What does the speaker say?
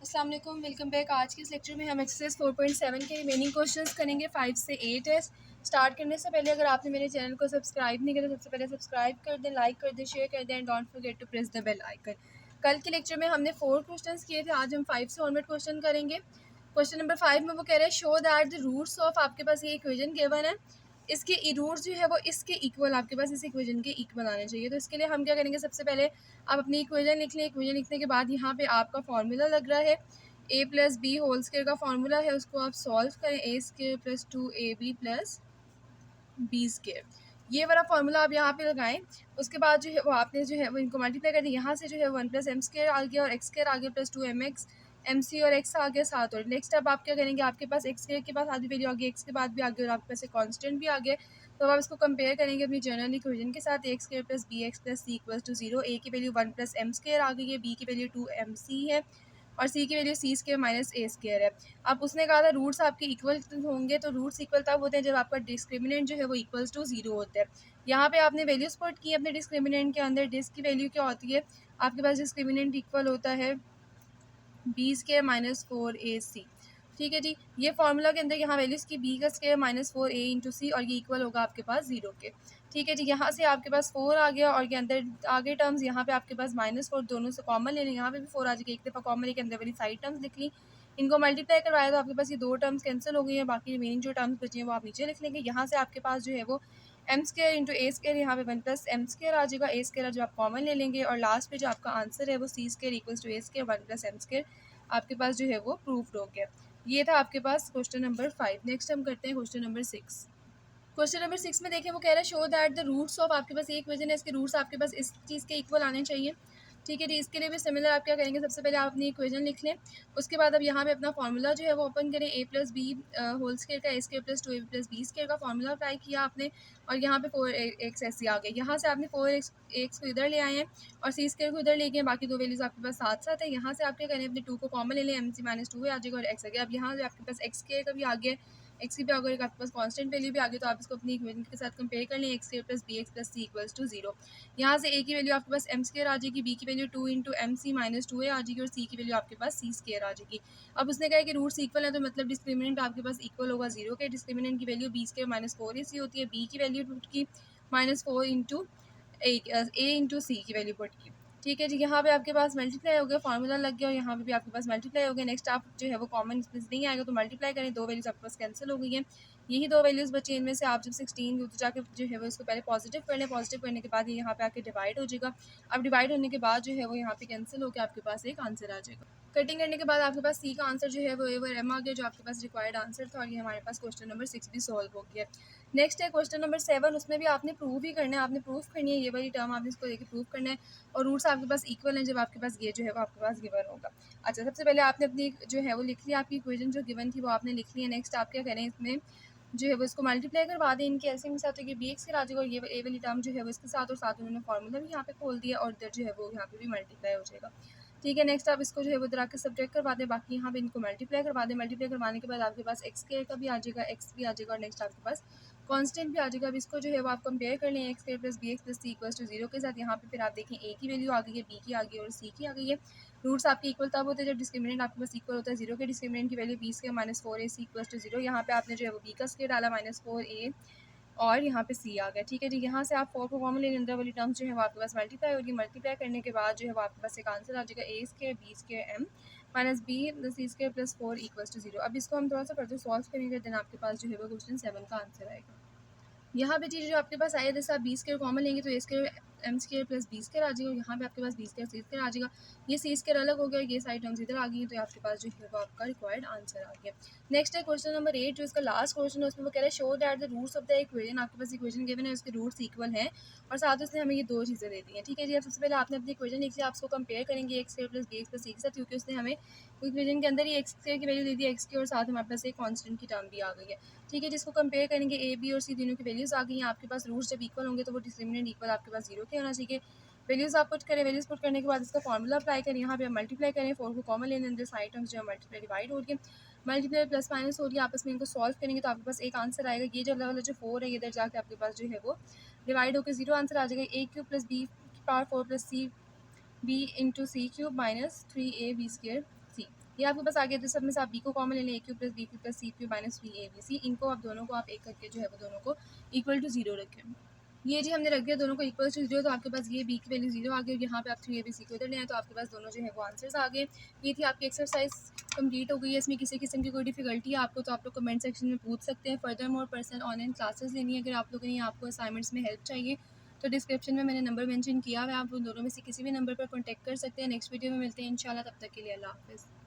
अस्सलाम वालेकुम, welcome back. आज के इस लेक्चर में हम एक्सरसाइज 4.7 के रिमेनिंग क्वेश्चंस करेंगे 5 से 8 है। स्टार्ट करने से पहले अगर आपने मेरे चैनल को सब्सक्राइब नहीं किया तो सबसे पहले सब्सक्राइब कर दें, लाइक कर दें, शेयर कर दें and don't forget to press the bell icon. कल के लेक्चर में हमने 4 क्वेश्चंस किए थे, आज हम 5 से ऑनवर्ड क्वेश्चन करेंगे। क्वेश्चन नंबर 5 में वो कह रहे हैं show that the roots of, आपके पास ये इक्वेशन गिवन है, इसके रूट्स जो है वो इसके इक्वल, आपके पास इस इक्वेशन के इक्वल आने चाहिए। तो इसके लिए हम क्या करेंगे, सबसे पहले आप अपनी इक्वेशन लिख लें। इक्वेशन लिखने के बाद यहाँ पे आपका फॉर्मूला लग रहा है A plus B whole square का फॉर्मूला है, उसको आप सॉल्व करें। A square plus 2ab plus B square, ये वाला फॉर्मूला आप यहाँ पे लगाएं। उसके बाद जो है वो आपने जो है वो इनको मल्टीप्लाई कर दिया, यहाँ से जो है 1 प्लस एम स्क्वायर आ गया और एक्स स्क्वायर आ गया प्लस 2mx एम सी और एक्स आ गया 7। और नेक्स्ट अब आप क्या करेंगे, आपके पास एक्स स्क्वायर के पास आधी वैल्यू आ गई, एक्स के बाद भी आ गया और आपके पास एक कॉन्स्टेंट भी आ गया। तो अब आप इसको कंपेयर करेंगे अपनी जनरल इक्वेशन के साथ, x square plus B x plus C equals to 0। A की वैल्यू 1 प्लस एम स्क्वायर आ गई है, बी की वैल्यू 2mc है और सी की वैल्यू सी स्क्वायर माइनस ए स्क्वायर है। अब उसने कहा था रूट्स आपके इक्वल होंगे, तो रूट्स इक्वल तब होते हैं जब आपका डिस्क्रिमिनेंट जो है वो इक्वल्स टू 0 होता है। यहाँ पे आपने वैल्यूज पुट की अपने डिस्क्रिमिनेंट के अंदर। डिस्क की वैल्यू क्या होती है, आपके पास डिस्क्रिमिनेंट इक्वल होता है बी स्क्वायर माइनस 4ac। ठीक है जी, ये फॉर्मूला के अंदर यहाँ वैल्यूज की बी का स्क्वायर माइनस 4a इंटू सी और ये इक्वल होगा आपके पास 0 के। ठीक है जी, यहाँ से आपके पास 4 आ गया और ये अंदर आगे टर्म्स यहाँ पे आपके पास -4 दोनों से कॉमन ले लें, यहाँ पे भी 4 आ जाएगी, एक दफ़ा कॉमन लेके अंदर वाली साइड टर्म्स लिख ली। इनको मल्टीप्लाई करवाया तो आपके पास ये 2 टर्म्स कैंसिल हो गई हैं, बाकी रिमेनिंग जो टर्म्स बची हैं वो आप नीचे लिख लेंगे। यहाँ से आपके पास जो है वो एम स्क्वायर इंटू ए स्क्वायर, यहाँ पे 1 प्लस एम स्क्वायर आ जाएगा, ए स्क्वायर जो आप कॉमन ले लेंगे और लास्ट पे जो आपका आंसर है वो C square equals to A square 1 plus M square आपके पास जो है वो प्रूफ्ड हो गया। ये था आपके पास क्वेश्चन नंबर 5। नेक्स्ट हम करते हैं क्वेश्चन नंबर 6। क्वेश्चन नंबर 6 में देखें वो कह रहा है show that the roots of, आपके पास ये इक्वेशन है, इसके रूट्स आपके पास इस चीज़ के इक्वल आने चाहिए। ठीक है जी, इसके लिए भी सिमिलर आप क्या करेंगे, सबसे पहले आप अपनी इक्वेशन लिख लें। उसके बाद अब यहाँ पे अपना फॉर्मूला जो है वो ओपन करें, A plus B whole square का A square plus 2ab plus B square का फॉर्मूला अप्लाई किया आपने और यहाँ पे 4x ऐसे आ गया। यहाँ से आपने 4x को इधर ले आए हैं और सी स्क्वायर को इधर ले गए, बाकी दो वैल्यूज आपके पास साथ साथ है। यहाँ से आप क्या करें, अपने 2 को कॉमन ले लें, एम सी माइनस 2 आ जाएगा और एक्स आ गया। अब यहाँ से आपके पास एक्स स्क्वायर का भी आ गया, एक्स की भी अगर आपके पास कांस्टेंट वैल्यू भी आ गई तो आप इसको अपनी इक्वेशन के साथ कंपेयर कर लें, x square plus B x plus C equals to 0। यहाँ से ए की वैल्यू आपके पास एम स्क्वायर आ जाएगी, बी की value 2 into M C minus 2 आ जाएगी और सी की वैल्यू आपके पास सी स्क्वायर आ जाएगी। अब उसने कहा कि रूट्स इक्वल है तो मतलब डिस्क्रिमिनेंट आपके पास इक्वल होगा 0 के। डिस्क्रिमिनेंट की value B square minus 4ac होती है, बी की वैल्यू पुट की -4 इंटू ए इंटू सी की वैल्यू पुट की। ठीक है जी, यहाँ पे आपके पास मल्टीप्लाई हो गया, फार्मूला लग गया और यहाँ पे भी आपके पास मल्टीप्लाई हो गया। नेक्स्ट आप जो है वो कॉमन इसमें नहीं आएगा तो मल्टीप्लाई करें, दो वैल्यूज आपके पास कैंसिल हो गई हैं। यही दो वैल्यूज बची, इनमें से आप जब 16 तो जाके जो है वो इसको पहले पॉजिटिव कर लें, पॉजिटिव करने के बाद ये यहाँ पे आके डिवाइड हो जाएगा। अब डिवाइड होने के बाद जो है वो यहाँ पे कैंसिल होकर आपके पास एक आंसर आ जाएगा। कटिंग करने के बाद आपके पास सी का आंसर जो है वो ए और एम आ गया, जो आपके पास रिक्वायर्ड आंसर था और ये हमारे पास क्वेश्चन नंबर 6 भी सॉल्व हो गया। नेक्स्ट है क्वेश्चन नंबर 7, उसमें भी आपने प्रूव ही करना है, आपने प्रूफ करनी है ये वाली टर्म, आपने इसको लेके प्रूफ करना है और रूट्स आपके पास इक्वल हैं जब आपके पास ये जो है वो आपके पास गिवन होगा। अच्छा, सबसे पहले आपने अपनी जो है वो लिख लिया, आपकी इक्वेशन जो गिवन थी वो आपने लिख ली है। नेक्स्ट आप क्या करें, इसमें जो है वो इसको मल्टीप्लाई करवा दें इनके एलसीएम के साथ, तो ये बी एक्स के आ जाएगा और ये ए वाली टर्म जो है वो इसके साथ और साथ उन्होंने फार्मूला भी यहाँ पे खोल दिया और इधर जो है वो यहाँ पे भी मल्टीप्लाई हो जाएगा। ठीक है, नेक्स्ट आप इसको जो है वो इधर आके सब्ट्रैक्ट करवा दें, बाकी यहाँ पे इनको मल्टीप्लाई करवा दें। मल्टीप्लाई करवाने के बाद आपके पास एक्स स्क्वायर का भी आ जाएगा, एक्स भी आ जाएगा और नेक्स्ट आपके पास कांस्टेंट भी आ जाएगा। अब इसको जो है वो आप कंपेयर कर लें x square plus B x plus C equals to 0 के साथ। यहाँ पे फिर आप देखें ए की वैल्यू आ गई है, बी की आ गई है और सी की आ गई है। रूट्स आपके इक्वल तब होते हैं जब डिस्क्रिमिनेंट आपके पास इक्वल होता है 0 के। डिस्क्रिमिनेंट की value B square minus 4ac equals to 0। यहाँ पे आपने जो है वो बी का स्क्वायर डाला -4a और यहाँ पे सी आ गया। ठीक है जी, यहाँ से आप 4 को कॉमन लेने, अंदर वाली टर्म्स जो है वो आपके पास मल्टीप्लाई होगी। मल्टीप्लाई करने के बाद जो है वो आपके पास एक आंसर आ जाएगा, A square B square M minus B C square plus 4 equals to 0। अब इसको हम थोड़ा सा फर्दर सॉल्व करेंगे, देन आपके पास जो है वो क्वेश्चन 7 का आंसर आएगा। यहाँ पे चीज़ जो आपके पास आई है, जैसे आप बी स्क्वायर कॉमन लेंगे तो A square M square plus B square आ जाएगा, यहाँ पे आपके पास बी स्क्वायर सी स्क्वायर आ जाएगा, ये सी स्क्वायर अलग हो गया, ये साइड टर्म्स इधर आ गई, तो आपके पास जो है वो आपका रिक्वायर्ड आंसर आ गया। नेक्स्ट है क्वेश्चन नंबर 8, जो इसका लास्ट क्वेश्चन है, उसमें वो कह रहा है show that the roots of the equation, आपके पास इक्वेशन गिवन है, उसके रूट्स इक्वल हैं और साथ उसने हमें ये दो चीज़ें दे दी हैं। ठीक है जी, अब सबसे पहले आपने अपनी इक्वेशन लिख लिया, आप उसको कंपेयर करेंगे X square plus B x plus C के साथ, क्योंकि उसने हमें इक्वेशन के अंदर ही एक्स स्क्वायर की वैल्यू दे दी है एक्स की और साथ हमारे पास एक कॉन्स्टेंट की टर्म भी आ गई है। ठीक है, जिसको कंपेयर करेंगे ए बी और सी तीनों की वैल्यूज़ आ गई हैं आपके पास। रूट्स जब इक्वल होंगे तो वो डिस्क्रिमिनेंट इक्वल आपके पास 0 के होना चाहिए। वैल्यूज़ आप पुट करें, वैल्यूज़ पुट करने के बाद इसका फॉर्मूला अप्लाई करें, यहाँ पे हम मल्टीप्लाई करें, 4 को कॉमन लेने, अंदर साइड टर्म्स जो है मल्टीप्लाई डिवाइड हो रही है, मल्टीप्लाई प्लस माइनस हो रही है, आपस में इनको सॉल्व करेंगे तो आपके पास एक आंसर आएगा। ये जो वाला जो 4 है इधर जाके आपके पास जो है वो डिवाइड होकर 0 आंसर आ जाएगा। ए क्यूब प्लस बी की power 4 plus C B into C cube minus 3a B square C. ये आपके पास आ गया। तो सब में से आप बी को कॉमन ले लें, A cube plus B cube plus C cube minus B A B C. इनको आप दोनों को आप एक करके जो है वो दोनों को इक्वल टू 0 रखें। ये जी हमने रख दिया दोनों को इक्वल टू 0, तो आपके पास ये बी की वैल्यू 0 आ गई और यहाँ पे आप 3abc को इधर ले आए तो आपके पास दोनों जो है वो आंसर्स आ गए। ये थी आपकी एक्सरसाइज कंप्लीट हो गई है। इसमें किसी किस्म की कोई डिफिकल्टी है आपको तो आप लोग कमेंट सेक्शन में पूछ सकते हैं। Further more personal online classes लेनी है, अगर आप लोगों ने आपको असाइनमेंट्स में हेल्प चाहिए तो डिस्क्रिप्शन में मैंने नंबर मेंशन किया हुआ है, आप उन दोनों में से किसी भी नंबर पर कॉन्टैक्ट कर सकते हैं। नेक्स्ट वीडियो में मिलते हैं इंशाल्लाह, तब तक के लिए अल्लाह हाफ़िज़।